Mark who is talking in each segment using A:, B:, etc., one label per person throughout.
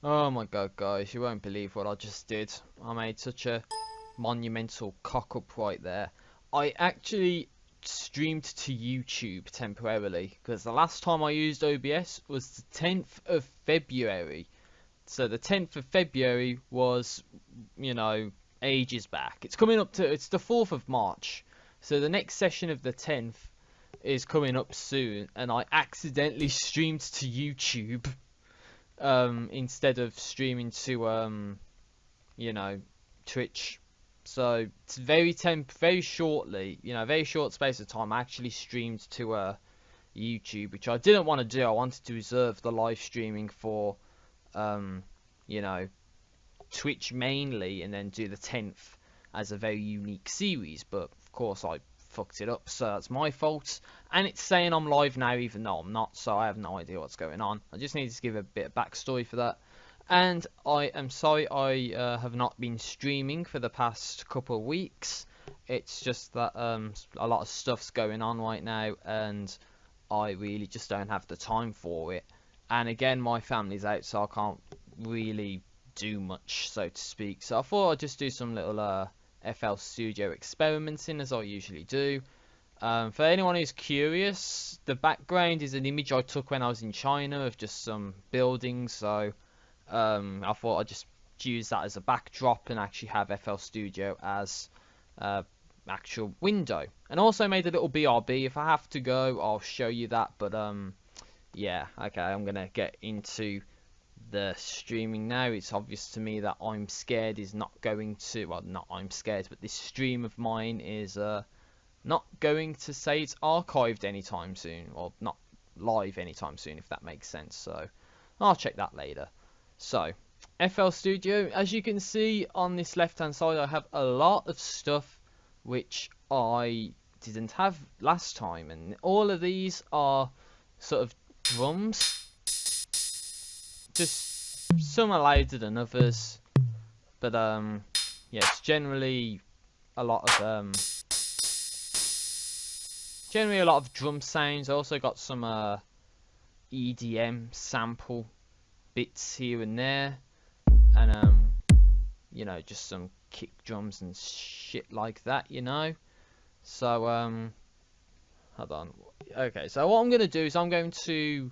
A: Oh my god, guys, you won't believe what I just did. I made such a monumental cock up right there. I actually streamed to YouTube temporarily because the last time I used OBS was the 10th of February. So the 10th of February was, ages back. It's the 4th of March. So the next session of the 10th is coming up soon, and I accidentally streamed to YouTube instead of streaming to Twitch. So it's very shortly, very short space of time. I actually streamed to YouTube, which I didn't want to do. I wanted to reserve the live streaming for um, you know, Twitch mainly, and then do the 10th as a very unique series. But of course, I fucked it up, so that's my fault. And it's saying I'm live now, even though I'm not, so I have no idea what's going on. I just need to give a bit of backstory for that. And I am sorry I have not been streaming for the past couple of weeks. It's just that a lot of stuff's going on right now, and I really just don't have the time for it. And again, my family's out, so I can't really do much, so to speak. So I thought I'd just do some little FL Studio experimenting, as I usually do. For anyone who's curious, the background is an image I took when I was in China of just some buildings, so I thought I'd just use that as a backdrop and actually have FL Studio as actual window. And also made a little BRB. If I have to go, I'll show you that, but yeah, okay, I'm gonna get into the streaming now. It's obvious to me that I'm scared is not going to, well, not I'm scared, but this stream of mine is not going to say it's archived anytime soon, or not live anytime soon, if that makes sense. So I'll check that later. So FL Studio, as you can see on this left hand side, I have a lot of stuff which I didn't have last time, and all of these are sort of drums. Just some are louder than others, but yeah, it's generally a lot of drum sounds. I also got some EDM sample bits here and there, and just some kick drums and shit like that, So hold on. Okay, so what I'm gonna do is I'm going to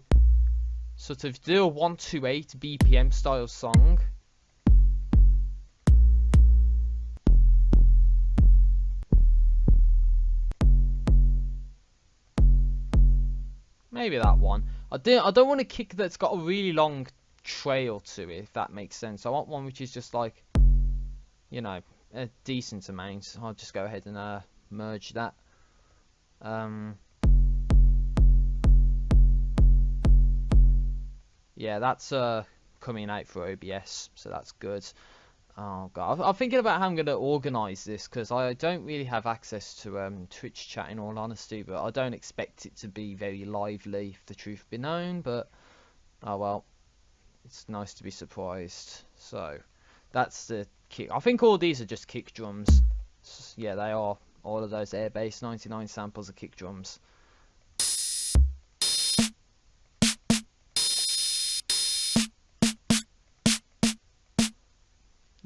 A: sort of do a 128 BPM style song. Maybe that one. I don't want a kick that's got a really long trail to it, if that makes sense. I want one which is just like, a decent amount. I'll just go ahead and merge that. Yeah, that's coming out for OBS, so that's good. Oh god, I'm thinking about how I'm going to organise this, because I don't really have access to Twitch chat, in all honesty, but I don't expect it to be very lively, if the truth be known, but oh well, it's nice to be surprised. So that's the kick. I think all these are just kick drums. Yeah, they are. All of those Airbase 99 samples are kick drums.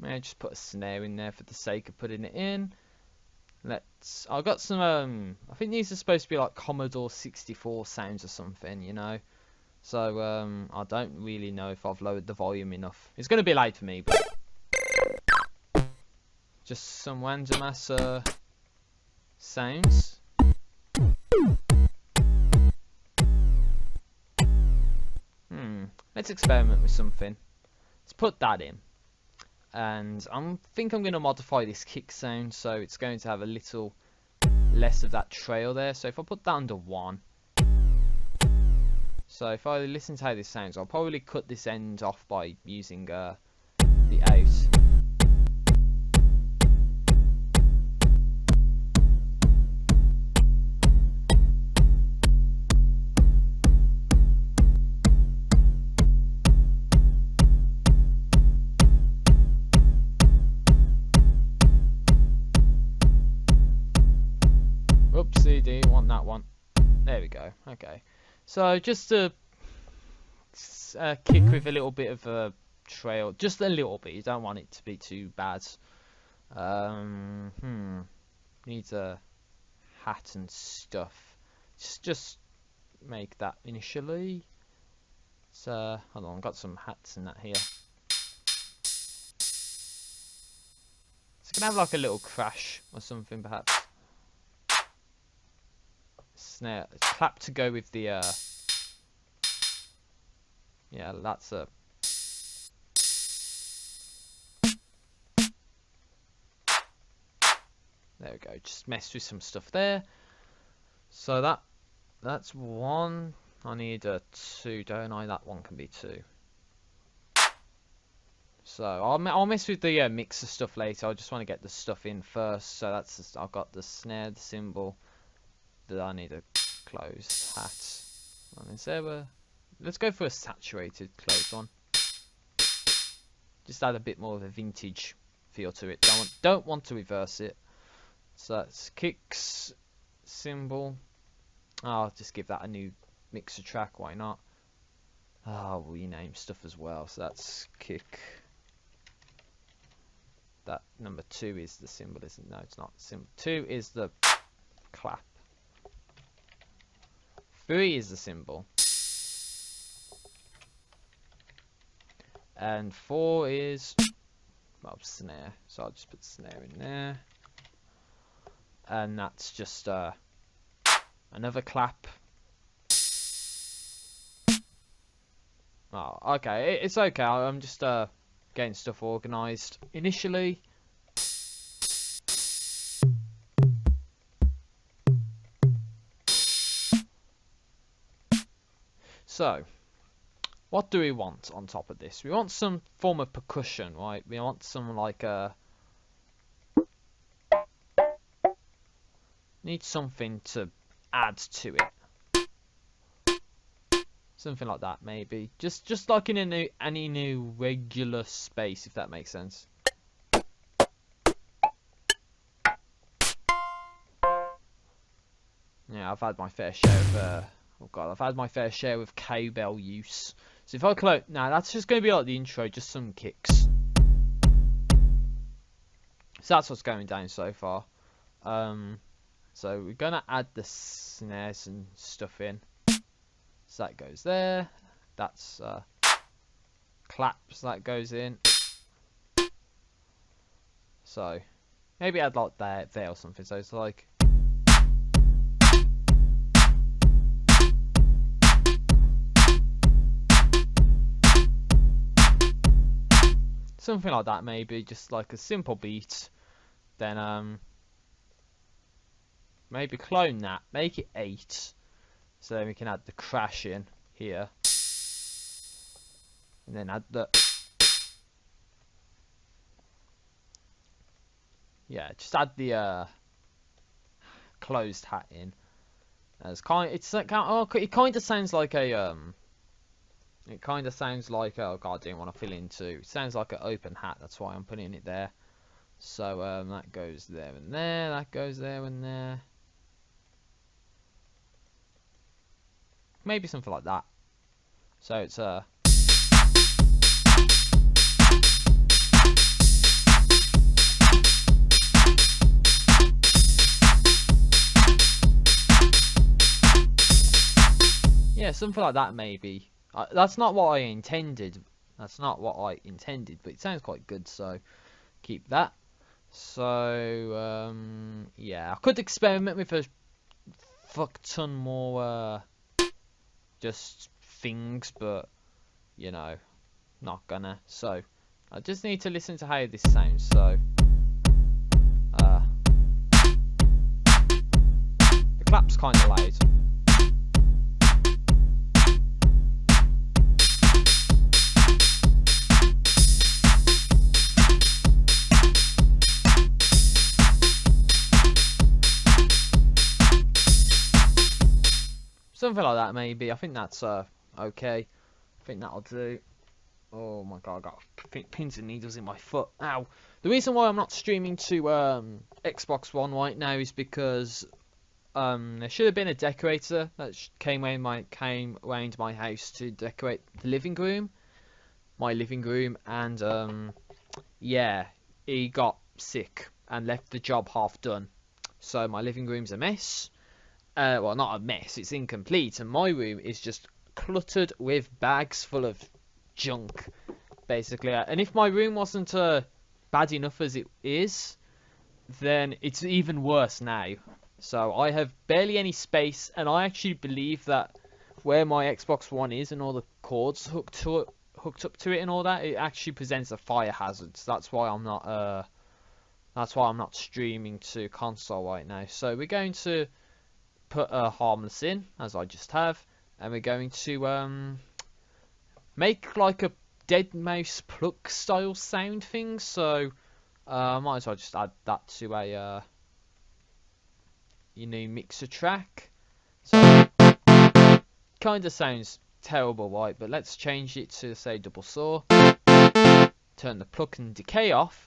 A: I just put a snare in there for the sake of putting it in. I've got some I think these are supposed to be like Commodore 64 sounds or something, So I don't really know if I've lowered the volume enough. It's gonna be loud for me, but just some random ass sounds. Let's experiment with something. Let's put that in. And I think I'm going to modify this kick sound, so it's going to have a little less of that trail there. So if I put that under 1, so if I listen to how this sounds, I'll probably cut this end off by using the out. Oopsie, do you want that one? There we go. Okay. So just to kick with a little bit of trail, just a little bit. You don't want it to be too bad. Needs a hat and stuff. Just make that initially. So hold on, I've got some hats and that here. It's gonna have like a little crash or something, perhaps. Snare clap to go with the yeah, that's a there we go. Just mess with some stuff there. So that's one. I need a 2, don't I? That one can be 2. So I'll mess with the mixer stuff later. I just want to get the stuff in first. So that's just, I've got the snare, the cymbal. That I need a closed hat. And is there let's go for a saturated closed one. Just add a bit more of a vintage feel to it. Don't want to reverse it. So that's kicks, cymbal. I'll just give that a new mixer track. Why not? I'll rename stuff as well. So that's kick. That number 2 is the cymbal, isn't it? No, it's not. Cymbal 2 is the clap. 3 is the cymbal. And 4 is snare. So I'll just put snare in there. And that's just another clap. Oh, okay. It's okay. I'm just getting stuff organized initially. So, what do we want on top of this? We want some form of percussion, right? We want some like need something to add to it. Something like that, maybe. Just like in any new regular space, if that makes sense. Yeah, I've had my fair share of oh god, I've had my fair share of cowbell use. So if I close, now that's just going to be like the intro, just some kicks. So that's what's going down so far. So we're gonna add the snares and stuff in. So that goes there. That's claps, that goes in. So maybe add like there or something. So it's like something like that, maybe just like a simple beat. Then maybe clone that, make it 8, so then we can add the crash in here, and then add the just add the closed hat in. As it kind of sounds like a it kind of sounds like oh god, I didn't want to fill in 2. It sounds like an open hat. That's why I'm putting it there. So that goes there and there. That goes there and there. Maybe something like that. So it's yeah, something like that maybe. That's not what I intended. That's not what I intended, but it sounds quite good, so keep that. So yeah, I could experiment with a fuck ton more just things, but you know, not gonna. So I just need to listen to how this sounds. So the clap's kind of loud. Something like that, maybe. I think that's okay. I think that'll do. Oh my god, I got pins and needles in my foot. Ow. The reason why I'm not streaming to Xbox One right now is because there should have been a decorator that came around my house to decorate the living room. my living room, and yeah, he got sick and left the job half done. So my living room's a mess. Well, not a mess, it's incomplete, and my room is just cluttered with bags full of junk, basically. And if my room wasn't bad enough as it is, then it's even worse now. So I have barely any space, and I actually believe that where my Xbox One is and all the cords hooked up to it and all that, it actually presents a fire hazard. So that's why I'm not streaming to console right now. So we're going to put a harmless in, as I just have, and we're going to make like a dead mouse pluck style sound thing. So might as well just add that to a mixer track. So kind of sounds terrible, right? But let's change it to say double saw. Turn the pluck and decay off.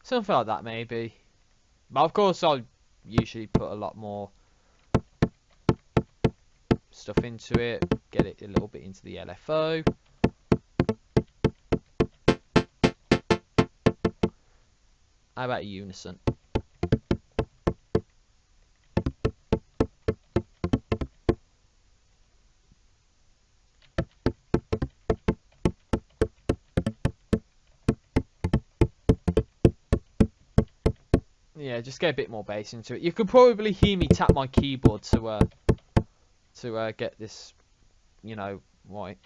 A: Something like that, maybe. But of course, I'll usually put a lot more stuff into it. Get it a little bit into the LFO. How about unison? Yeah, just get a bit more bass into it. You could probably hear me tap my keyboard to get this, right.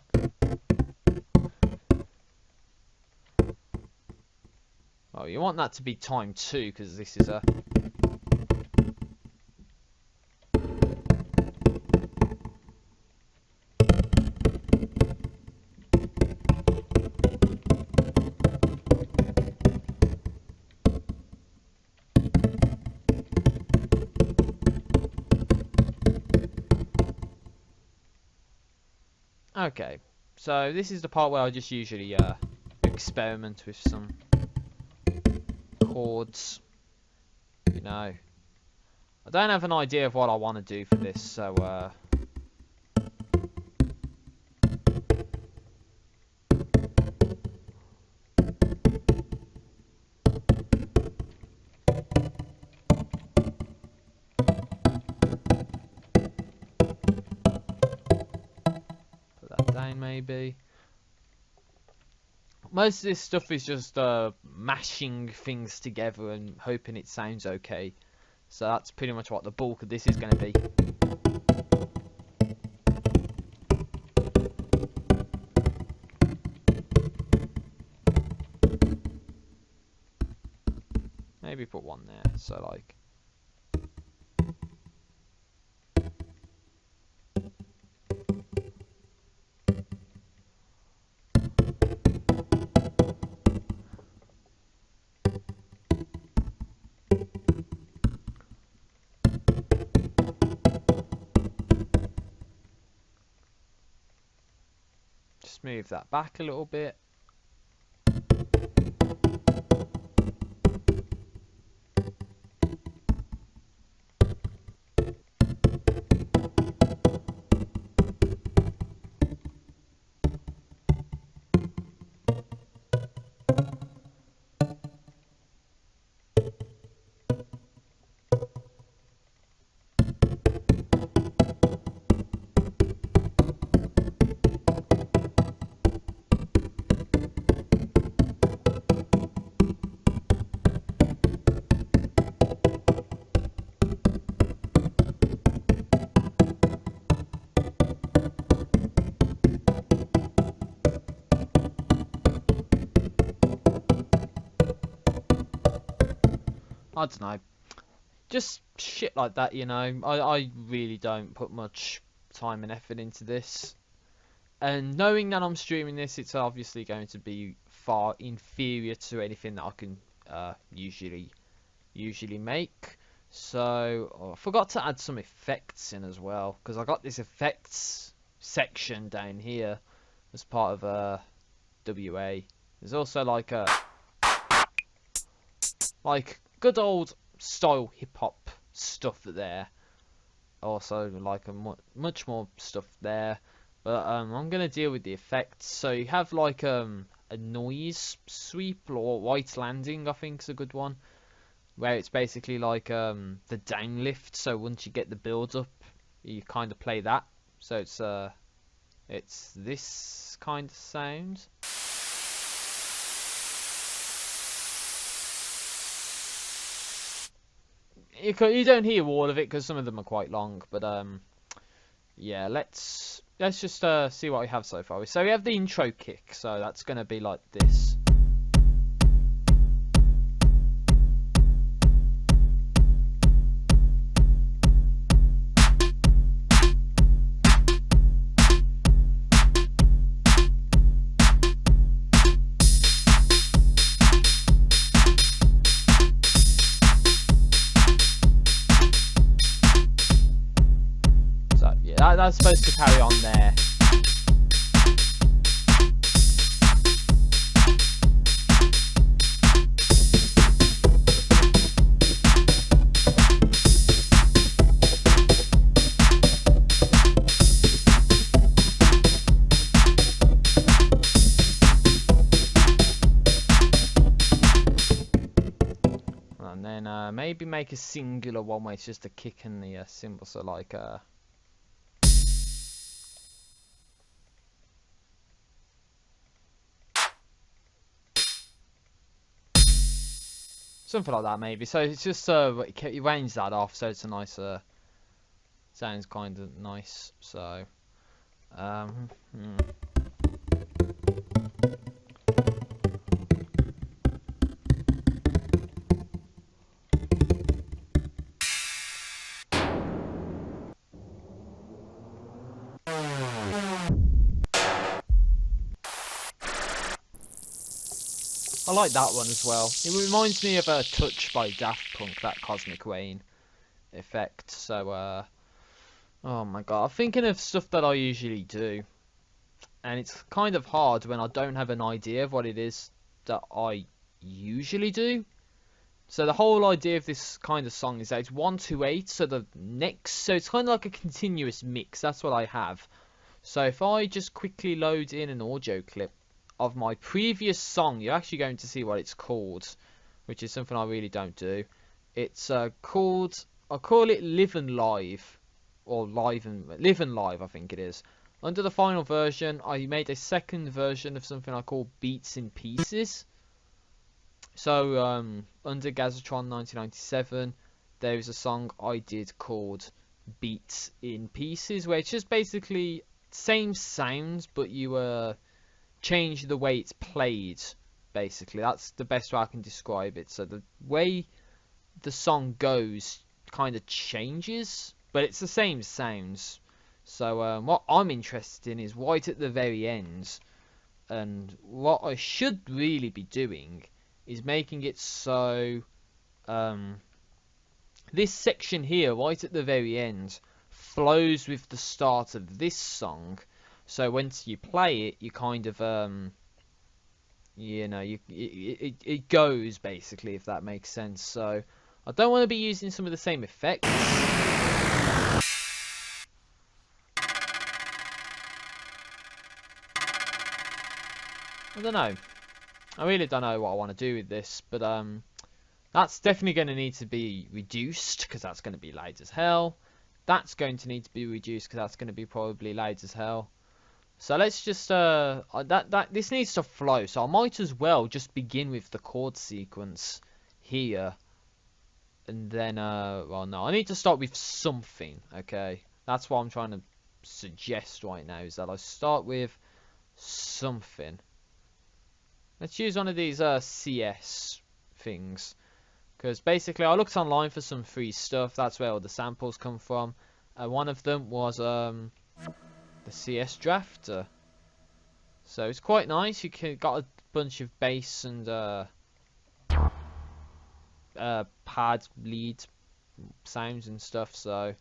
A: Oh, you want that to be time 2 because this is a. Okay, so this is the part where I just usually experiment with some chords. I don't have an idea of what I want to do for this, so put that down maybe. Most of this stuff is just mashing things together and hoping it sounds okay. So that's pretty much what the bulk of this is going to be. Maybe put one there, so like. Just move that back a little bit. I don't know. Just shit like that, I really don't put much time and effort into this. And knowing that I'm streaming this, it's obviously going to be far inferior to anything that I can usually make. So I forgot to add some effects in as well, because I got this effects section down here as part of WA. There's also like good old style hip hop stuff there. Also, like a much more stuff there. But I'm gonna deal with the effects. So you have like a noise sweep or white landing, I think is a good one, where it's basically like the downlift. So once you get the build up, you kind of play that. So it's this kind of sound. You don't hear all of it because some of them are quite long, but yeah, let's just see what we have so far. So we have the intro kick, so that's gonna be like this. So yeah, that's supposed to carry on there. And then maybe make a singular one where it's just a kick and the cymbal, so like something like that maybe. So it's just you range that off, so it's a nice sounds kind of nice. So I like that one as well. It reminds me of a Touch by Daft Punk, that Cosmic Rain effect. So, oh my god, I'm thinking of stuff that I usually do, and it's kind of hard when I don't have an idea of what it is that I usually do. So the whole idea of this kind of song is that it's 1-8, so it's kind of like a continuous mix. That's what I have. So if I just quickly load in an audio clip of my previous song, you're actually going to see what it's called, which is something I really don't do. It's called, I call it Live and Live, or Live and Live, I think it is. Under the final version, I made a second version of something I call Beats in Pieces. So under Gazatron 1997, there is a song I did called Beats in Pieces, where it's just basically same sounds, but you change the way it's played. Basically, that's the best way I can describe it. So the way the song goes kind of changes, but it's the same sounds. So what I'm interested in is right at the very end, and what I should really be doing is making it so this section here right at the very end flows with the start of this song. So once you play it, you kind of it goes basically, if that makes sense. So I don't want to be using some of the same effects. I don't know. I really don't know what I want to do with this, but that's definitely going to need to be reduced, because that's going to be loud as hell. That's going to need to be reduced, because that's going to be probably loud as hell. So let's just this needs to flow. So I might as well just begin with the chord sequence here, and then well, no, I need to start with something. Okay, that's what I'm trying to suggest right now, is that I start with something. Let's use one of these CS things, because basically I looked online for some free stuff. That's where all the samples come from. One of them was the CS Drafter. So it's quite nice. You got a bunch of bass and pad lead sounds and stuff. So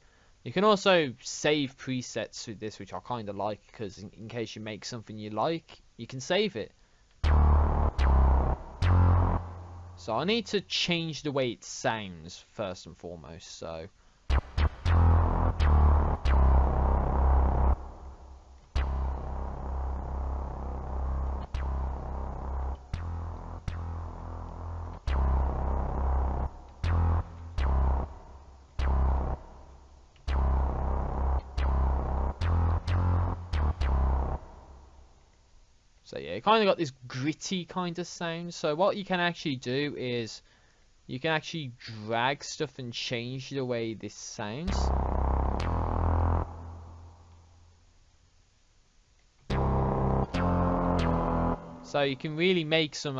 A: you can also save presets with this, which I kind of like, because in case you make something you like, you can save it. So I need to change the way it sounds first and foremost. So So yeah, it kind of got this gritty kind of sound. So what you can actually do is you can actually drag stuff and change the way this sounds. So you can really make some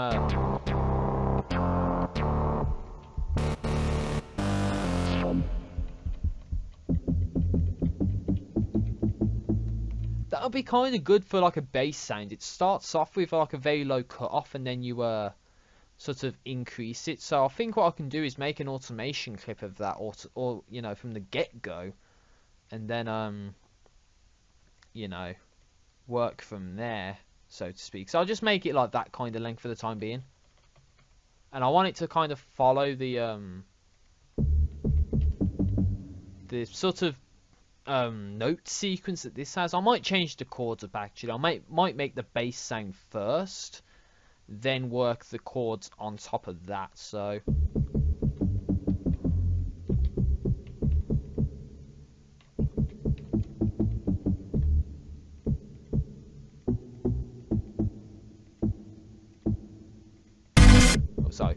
A: that'll be kind of good for like a bass sound. It starts off with like a very low cutoff, and then you sort of increase it. So I think what I can do is make an automation clip of that, or you know, from the get-go, and then you know, work from there, so to speak. So I'll just make it like that kind of length for the time being, and I want it to kind of follow the sort of note sequence that this has. I might change the chords up actually. I might make the bass sound first, then work the chords on top of that. So oh, sorry.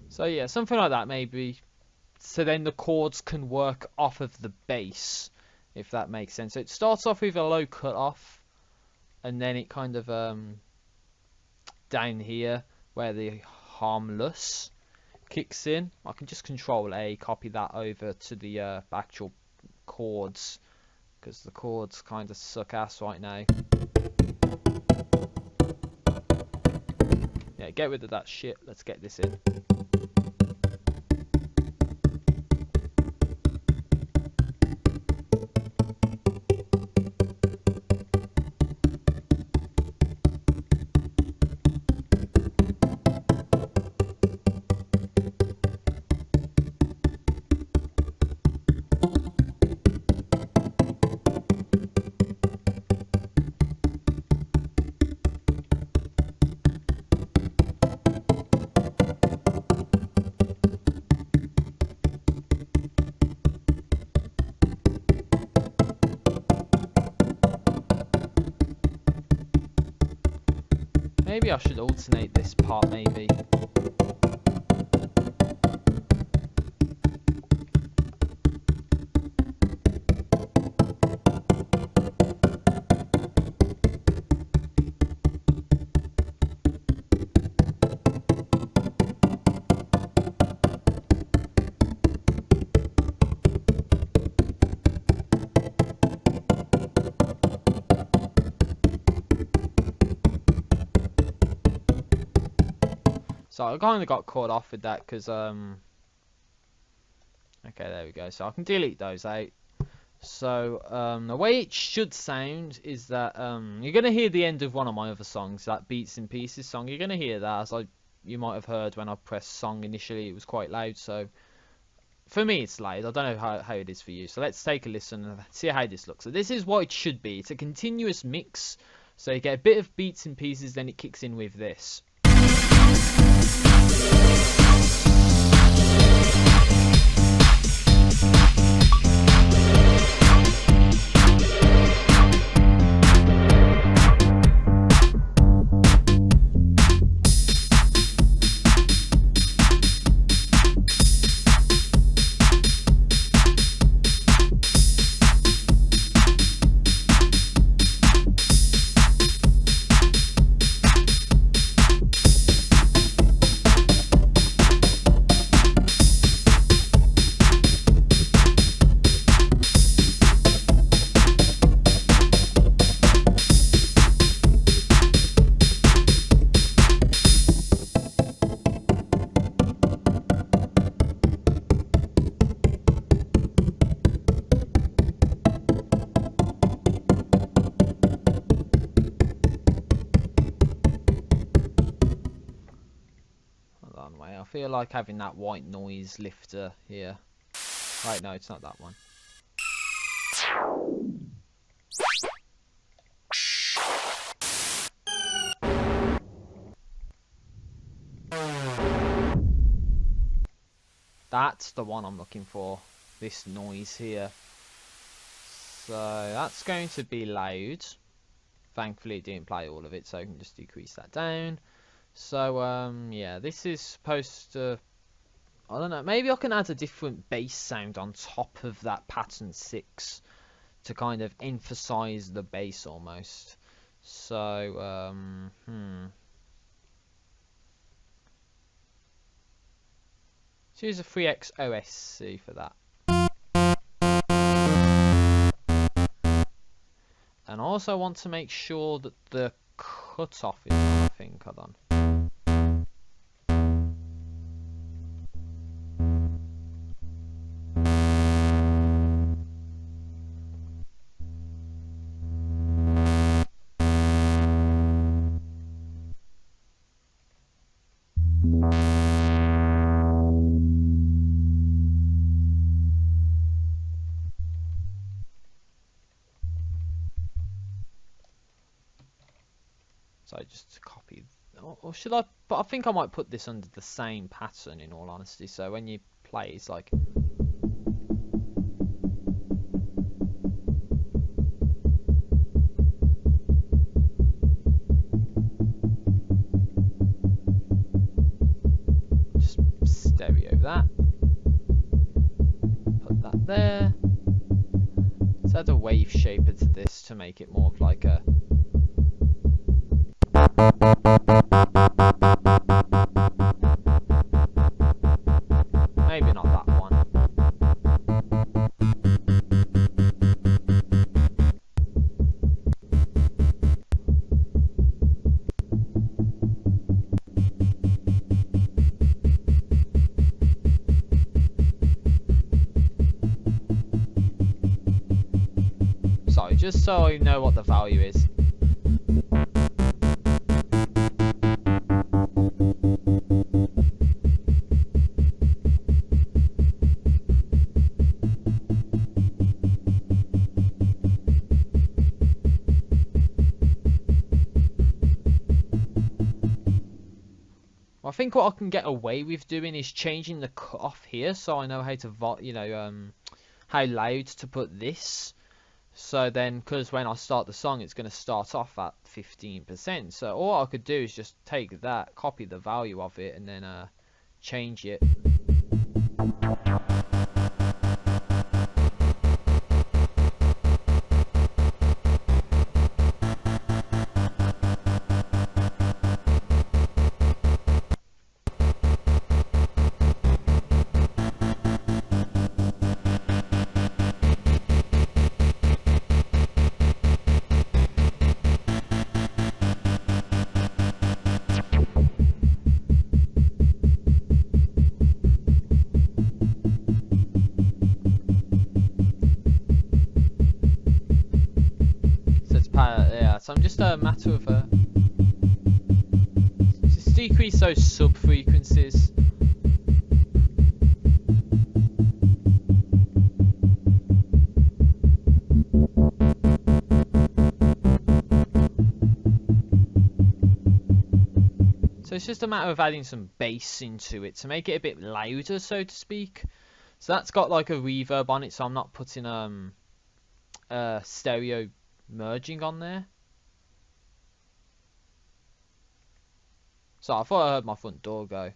A: So yeah, something like that maybe. So then the chords can work off of the bass, if that makes sense. So it starts off with a low cutoff, and then it kind of down here where the harmless kicks in. I can just Control A, copy that over to the actual chords, because the chords kind of suck ass right now. Yeah, get rid of that shit. Let's get this in. Maybe I should alternate this part, maybe. So I kind of got caught off with that because, okay, there we go. So I can delete those out. So the way it should sound is that you're going to hear the end of one of my other songs, that Beats in Pieces song. You're going to hear that, as you might have heard when I pressed song initially. It was quite loud, so for me it's loud. I don't know how it is for you. So let's take a listen and see how this looks. So this is what it should be. It's a continuous mix. So you get a bit of Beats in Pieces, then it kicks in with this. like having that white noise lifter here. Right, no, it's not that one. That's the one I'm looking for. This noise here. So that's going to be loud. Thankfully it didn't play all of it, so I can just decrease that down. So yeah, this is supposed to, I don't know, maybe I can add a different bass sound on top of that pattern 6 to kind of emphasize the bass almost. So let's use a 3X OSC for that. And I also want to make sure that the cutoff is on, I think. Hold on. So just copy, or should I? But I think I might put this under the same pattern in all honesty. So when you play, it's like. Just stereo that. Put that there. Let's add a wave shaper to this to make it more of like a. Maybe not that one. Sorry, just so I know what the value is. I think what I can get away with doing is changing the cutoff here, so I know how to, how loud to put this. So then, because when I start the song, it's going to start off at 15%. So all I could do is just take that, copy the value of it, and then change it. Yeah, so I'm just a matter of just decrease those sub frequencies. So it's just a matter of adding some bass into it to make it a bit louder, so to speak. So that's got like a reverb on it, so I'm not putting stereo merging on there. So I thought I heard my front door go.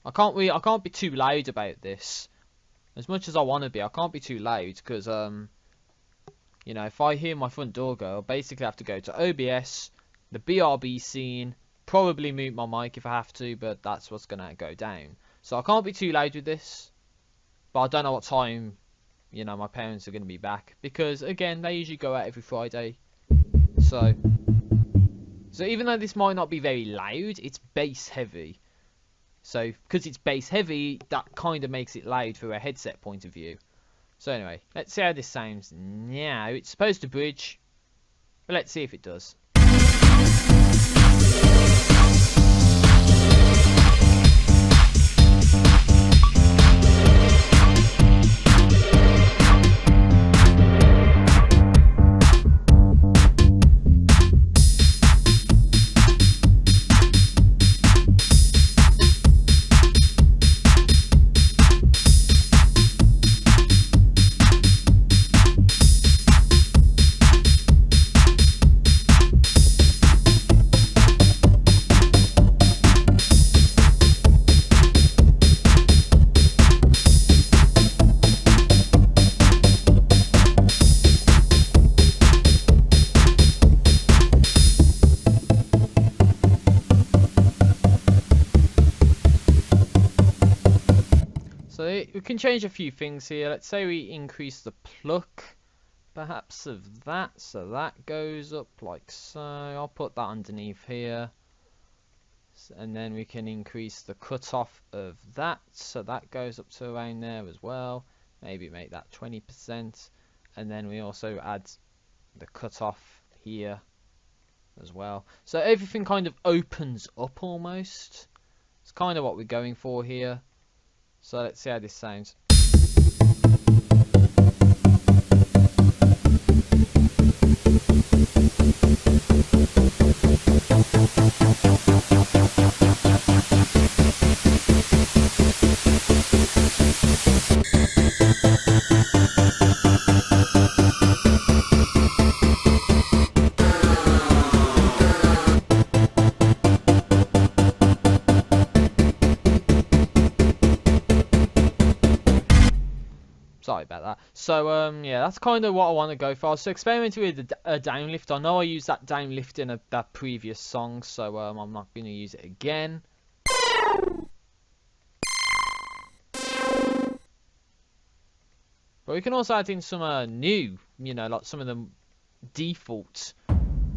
A: I can't be too loud about this. As much as I want to be, I can't be too loud because you know, if I hear my front door go, I'll basically have to go to OBS, the BRB scene, probably mute my mic if I have to, but that's what's gonna go down. So I can't be too loud with this. But I don't know what time, you know, my parents are gonna be back, because again, they usually go out every Friday. So even though this might not be very loud, it's bass heavy. So because it's bass heavy, that kind of makes it loud from a headset point of view. So anyway, let's see how this sounds now. It's supposed to bridge, but let's see if it does. we can change a few things here. Let's say we increase the pluck, perhaps, of that, so that goes up like so. I'll put that underneath here. And then we can increase the cutoff of that, so that goes up to around there as well. Maybe make that 20%. And then we also add the cutoff here as well. So everything kind of opens up almost. It's kind of what we're going for here. So let's see how this sounds. Sorry about that. So yeah, that's kind of what I want to go for. I was experimenting with a downlift. I know I used that downlift in that previous song, so I'm not going to use it again. But we can also add in some new, you know, like some of the default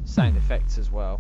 A: sound effects as well.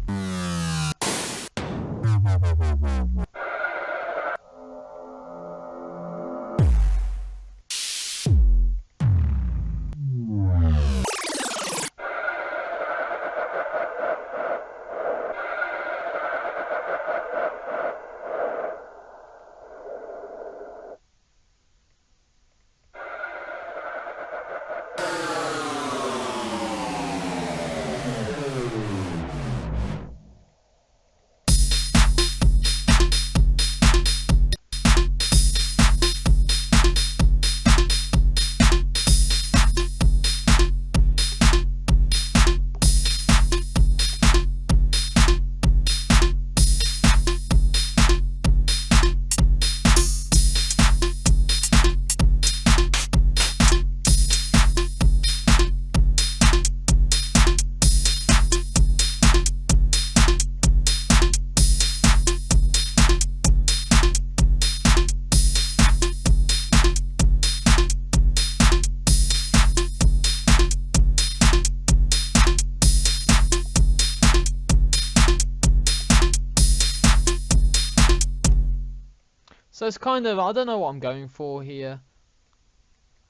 A: So it's kind of, I don't know what I'm going for here,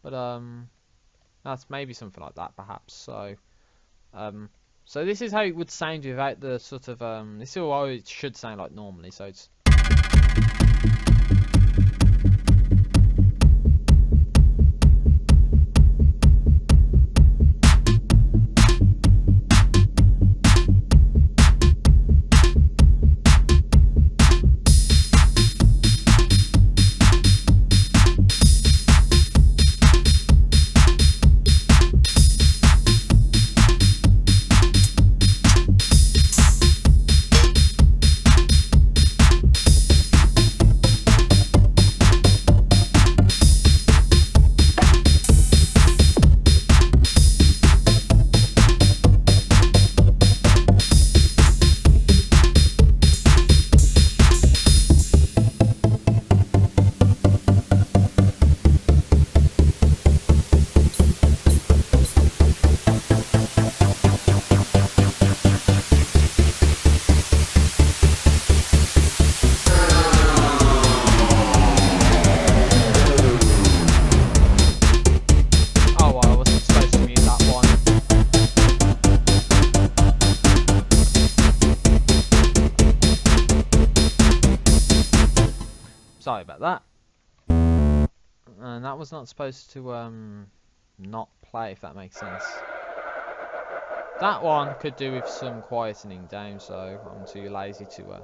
A: but that's maybe something like that perhaps. So so this is how it would sound without the sort of this is how it should sound like normally. So it's sorry about that. And that was not supposed to not play, if that makes sense. That one could do with some quietening down, so I'm too lazy to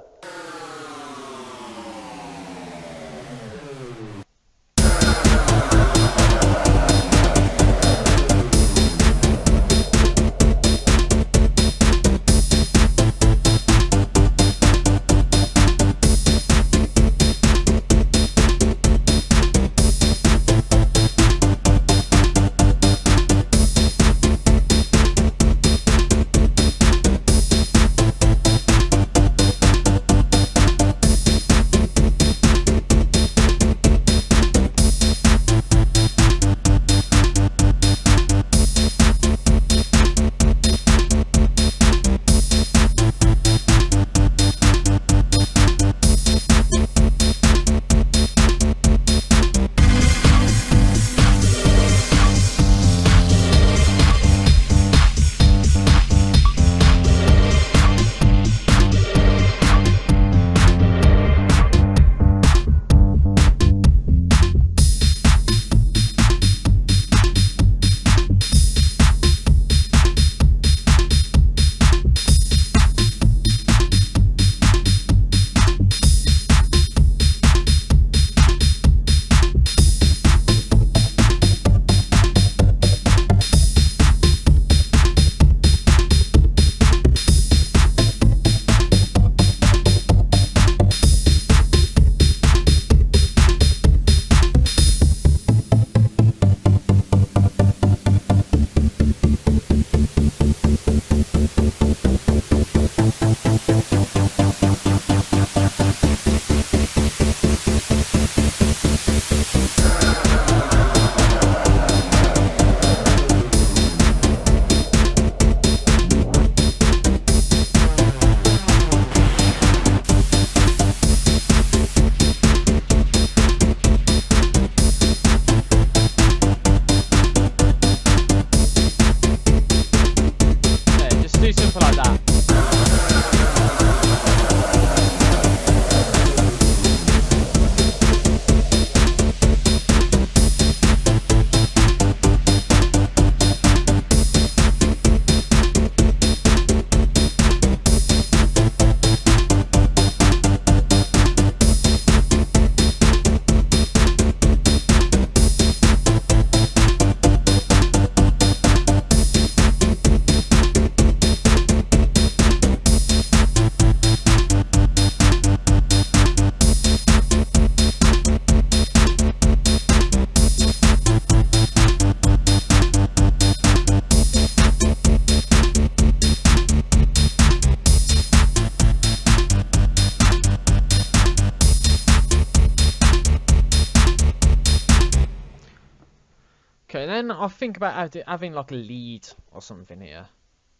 A: Okay, then I'll think about having like a lead or something here.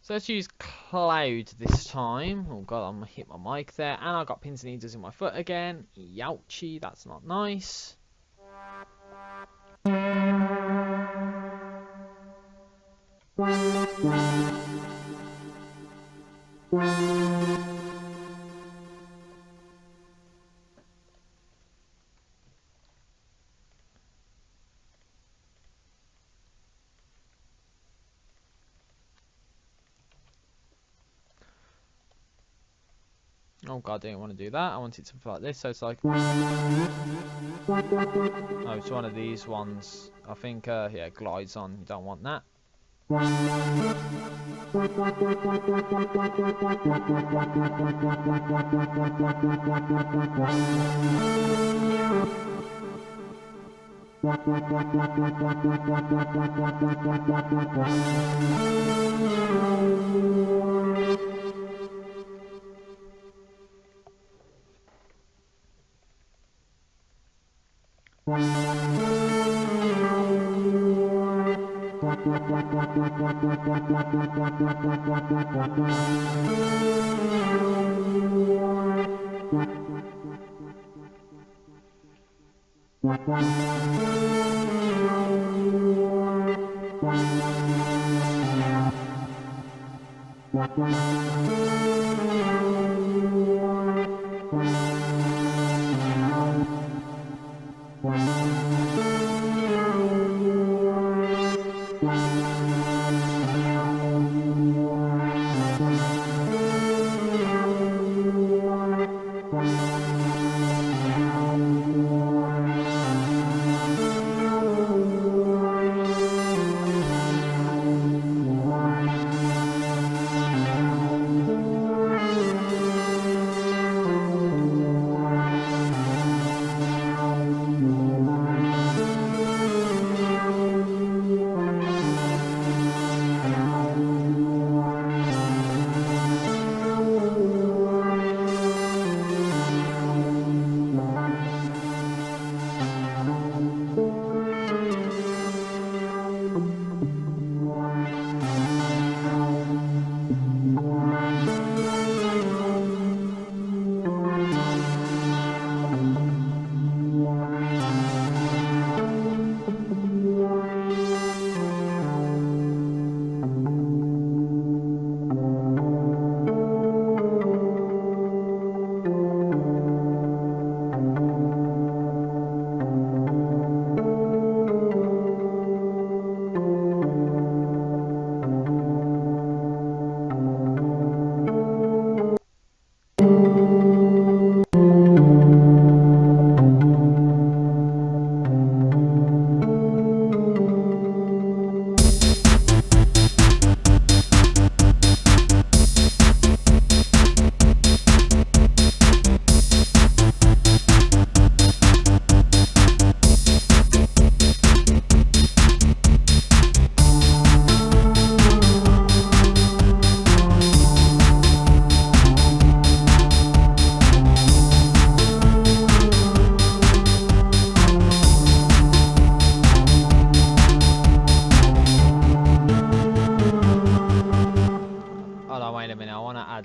A: So let's use cloud this time. Oh god, I'm gonna hit my mic there. And I got pins and needles in my foot again. Youchie, that's not nice. Oh god, I didn't want to do that. I wanted to put like this, so it's like... Oh, it's one of these ones. I think, yeah, glides on. You don't want that.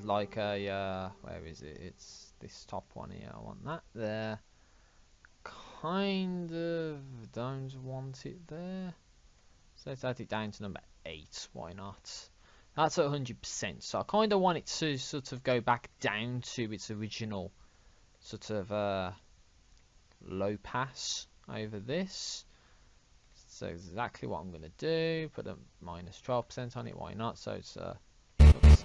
A: Like a where is it? It's this top one here. I want that there. Kind of don't want it there. So let's add it down to number 8. Why not? That's at 100%. So I kind of want it to sort of go back down to its original sort of low pass over this. So exactly what I'm gonna do. Put a minus 12% on it. Why not? So it's oops.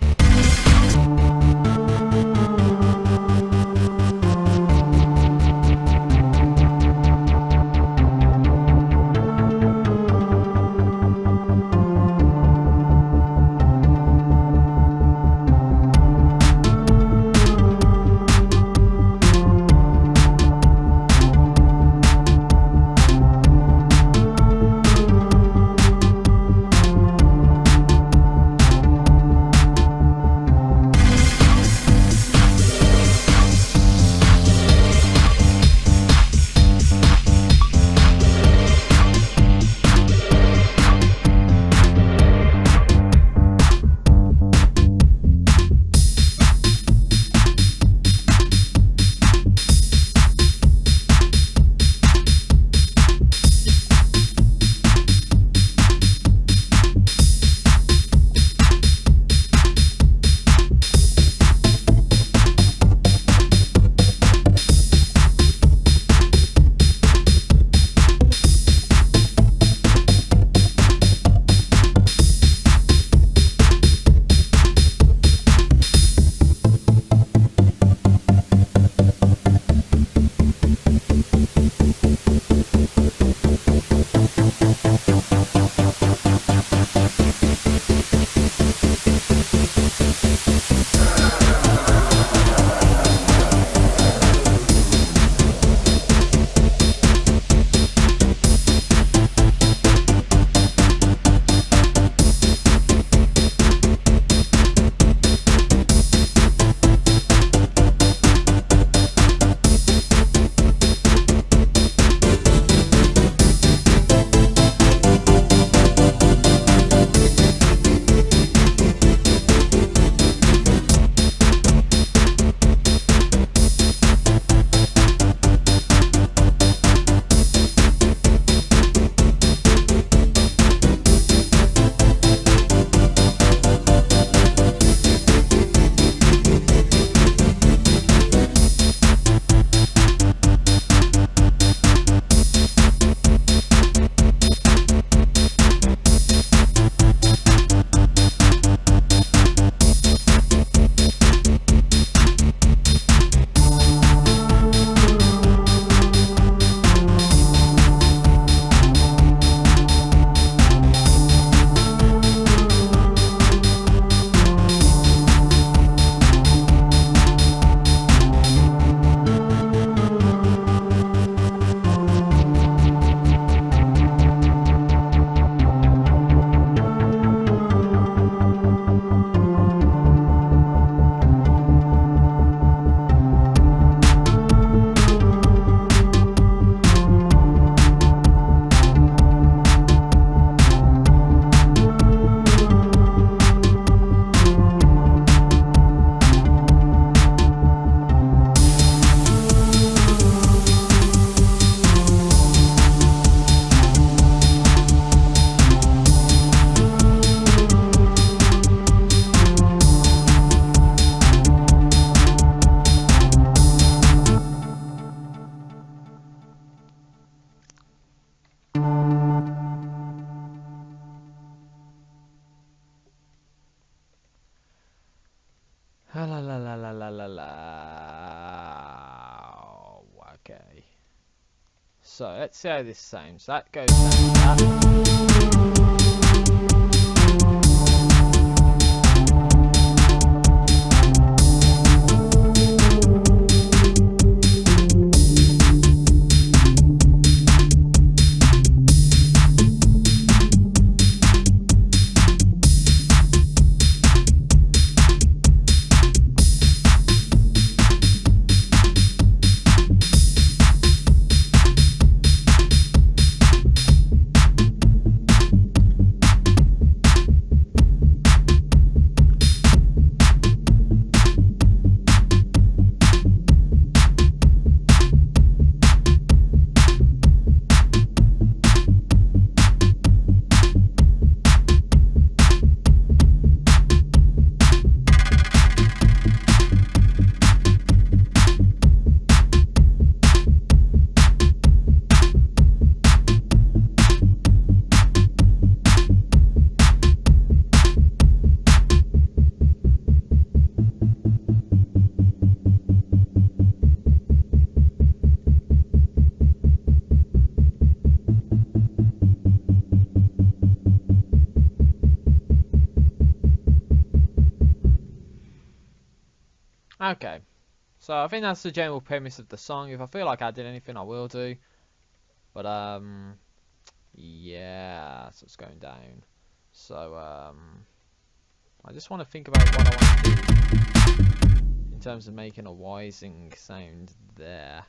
A: So let's see how this sounds. That goes down to that. Okay, so I think that's the general premise of the song. If I feel like adding anything, I will do. But yeah, that's what's going down. So I just want to think about what I want to do in terms of making a Wising sound there.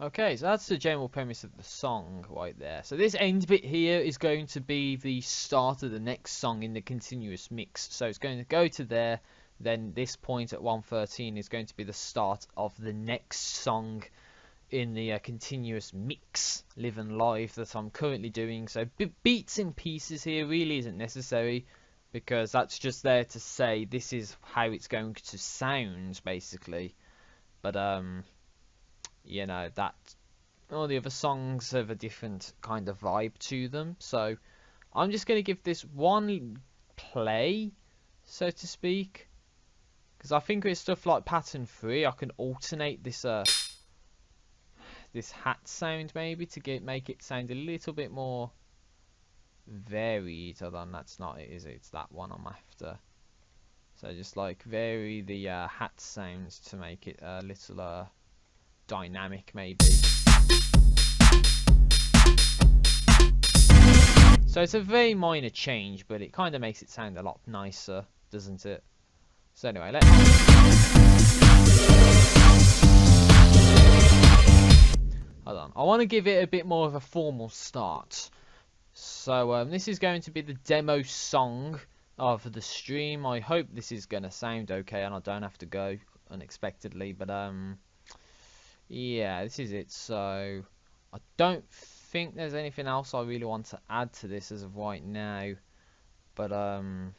A: Okay, so that's the general premise of the song right there. So this end bit here is going to be the start of the next song in the continuous mix. So it's going to go to there, then this point at 1:13 is going to be the start of the next song in the continuous mix, live and live, that I'm currently doing. So beats and pieces here really isn't necessary, because that's just there to say this is how it's going to sound, basically. But you know, that all the other songs have a different kind of vibe to them, so I'm just going to give this one play, so to speak, because I think with stuff like pattern 3 I can alternate this this hat sound maybe to make it sound a little bit more varied. Hold on, that's not it, is it? It's that one I'm after. So just like vary the hat sounds to make it a little dynamic maybe. So it's a very minor change, but it kind of makes it sound a lot nicer, doesn't it? So anyway, let's... Hold on, I want to give it a bit more of a formal start. So this is going to be the demo song for the stream. I hope this is gonna sound okay and I don't have to go unexpectedly. But yeah, this is it. So I don't think there's anything else I really want to add to this as of right now. But I'm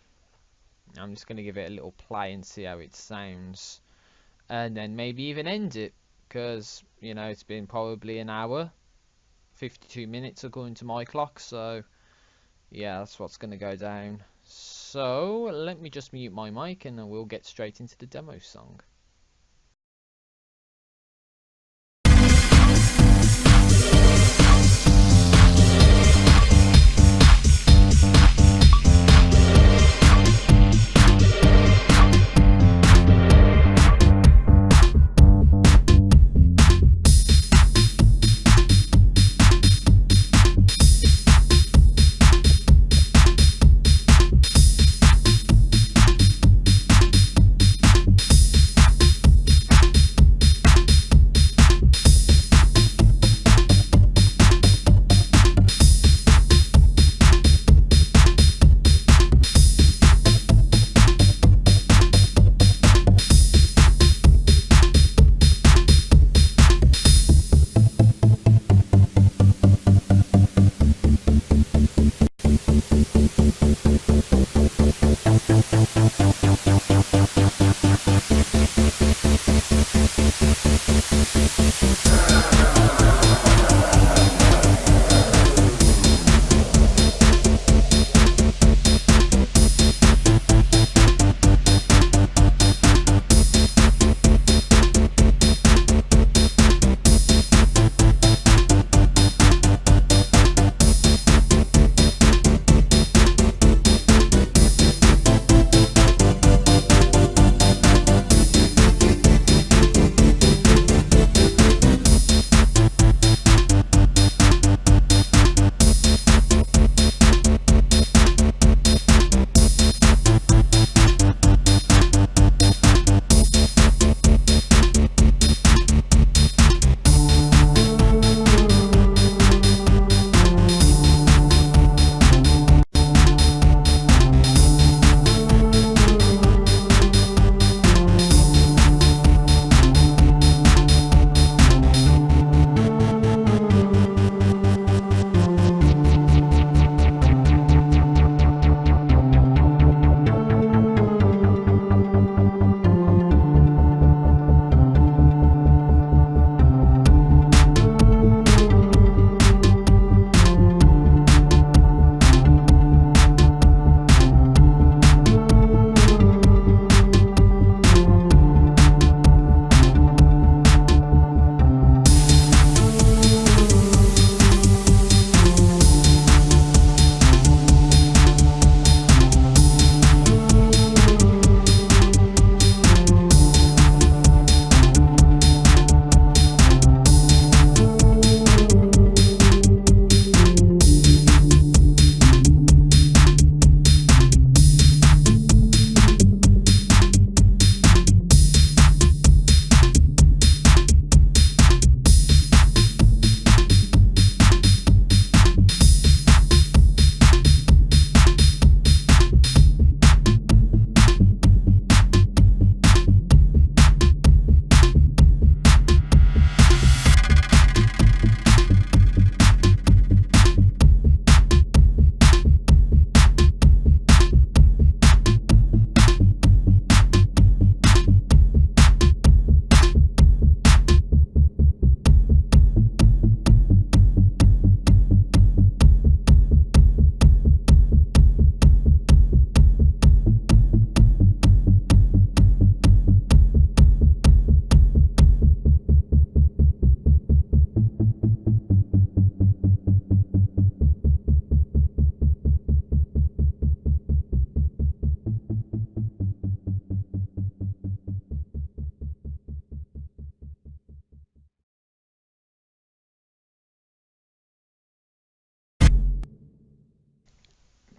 A: just gonna give it a little play and see how it sounds, and then maybe even end it, because you know it's been probably an hour, 52 minutes according to my clock. So yeah, that's what's gonna go down. So let me just mute my mic and then we'll get straight into the demo song.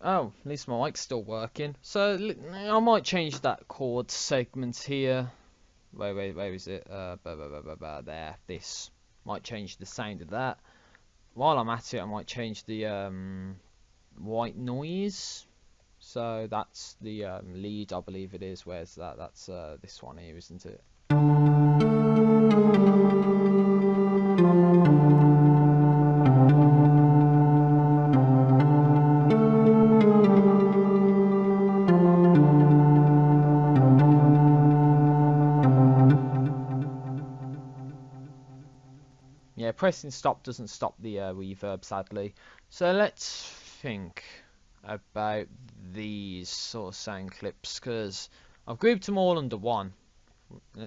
A: Oh, at least my mic's still working. So I might change that chord segment here. Where is it? There. This might change the sound of that. While I'm at it, I might change the white noise. So that's the lead, I believe it is. Where's that? That's this one here, isn't it? Yeah, pressing stop doesn't stop the reverb, sadly. So let's think about these sort of sound clips, because I've grouped them all under one.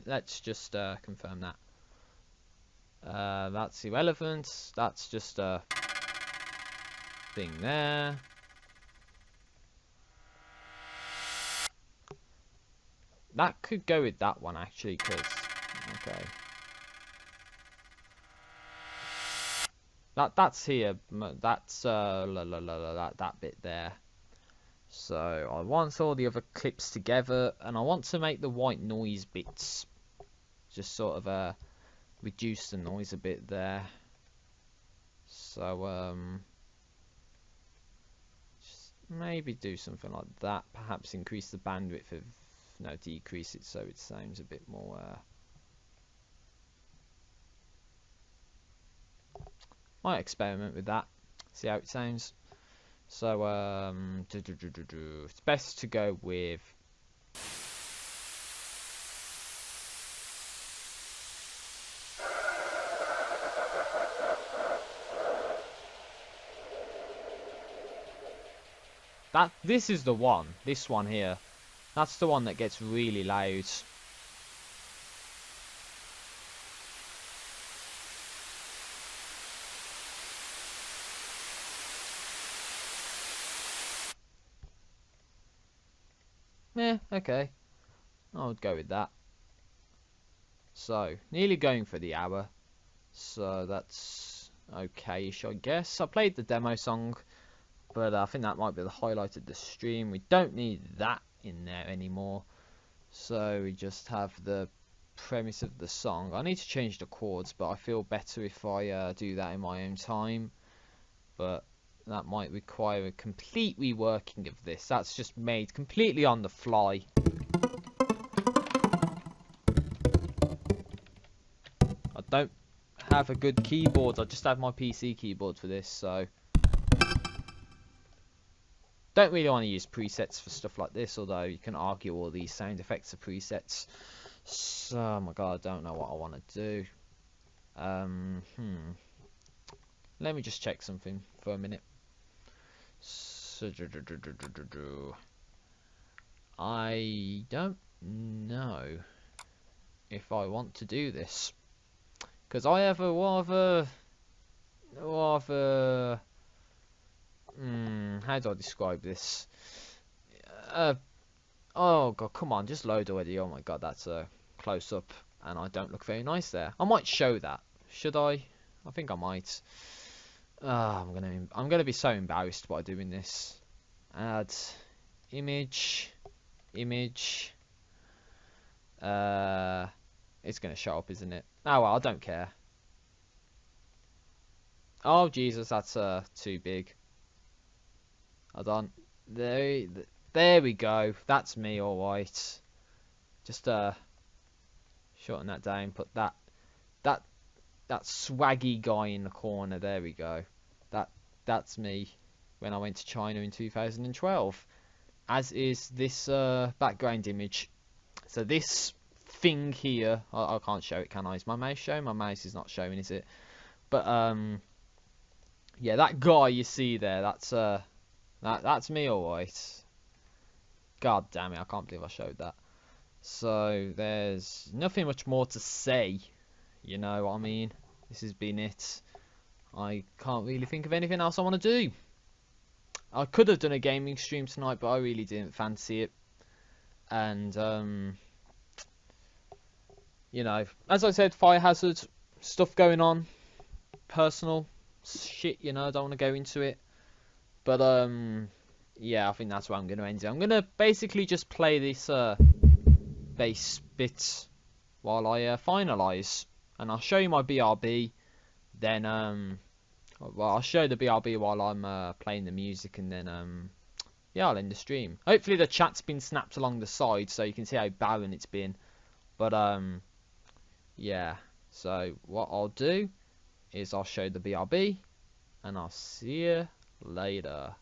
A: Let's just confirm that. That's irrelevant. That's just a thing there. That could go with that one, actually, because... Okay. That's here. That's that bit there. So I want all the other clips together, and I want to make the white noise bits just sort of reduce the noise a bit there. So just maybe do something like that. Perhaps increase the bandwidth of, no, decrease it so it sounds a bit more. Might experiment with that, see how it sounds. So it's best to go with that. This is the one. This one here. That's the one that gets really loud. Yeah, okay. I would go with that. So, nearly going for the hour. So that's okay-ish, I guess. I played the demo song, but I think that might be the highlight of the stream. We don't need that in there anymore. So we just have the premise of the song. I need to change the chords, but I feel better if I do that in my own time. But that might require a complete reworking of this. That's just made completely on the fly. I don't have a good keyboard. I just have my PC keyboard for this, so don't really want to use presets for stuff like this, although you can argue all these sound effects are presets. So, oh my god, I don't know what I want to do. Let me just check something for a minute. So, I don't know if I want to do this, because I have a rather how do I describe this? Oh god, come on, just load already. Oh my god, that's a close up, and I don't look very nice there. I might show that. Should I? I think I might. I'm gonna be so embarrassed by doing this. Add image. It's gonna show up, isn't it? Oh well, I don't care. Oh Jesus, that's too big. Hold on. There we go. That's me, all right. Just shorten that down. Put that swaggy guy in the corner. There we go. That's me when I went to China in 2012. As is this background image. So this thing here, I can't show it, can I? Is my mouse showing? My mouse is not showing, is it? But yeah, that guy you see there, that's me, alright. God damn it, I can't believe I showed that. So there's nothing much more to say, you know what I mean? This has been it. I can't really think of anything else I want to do. I could have done a gaming stream tonight, but I really didn't fancy it. And you know, as I said, fire hazard stuff going on, personal shit, you know, I don't want to go into it. But yeah, I think that's where I'm going to end it. I'm going to basically just play this bass bit while I finalise, and I'll show you my BRB. Then well, I'll show the BRB while I'm playing the music, and then yeah, I'll end the stream. Hopefully the chat's been snapped along the side so you can see how barren it's been. But yeah. So what I'll do is I'll show the BRB, and I'll see you later.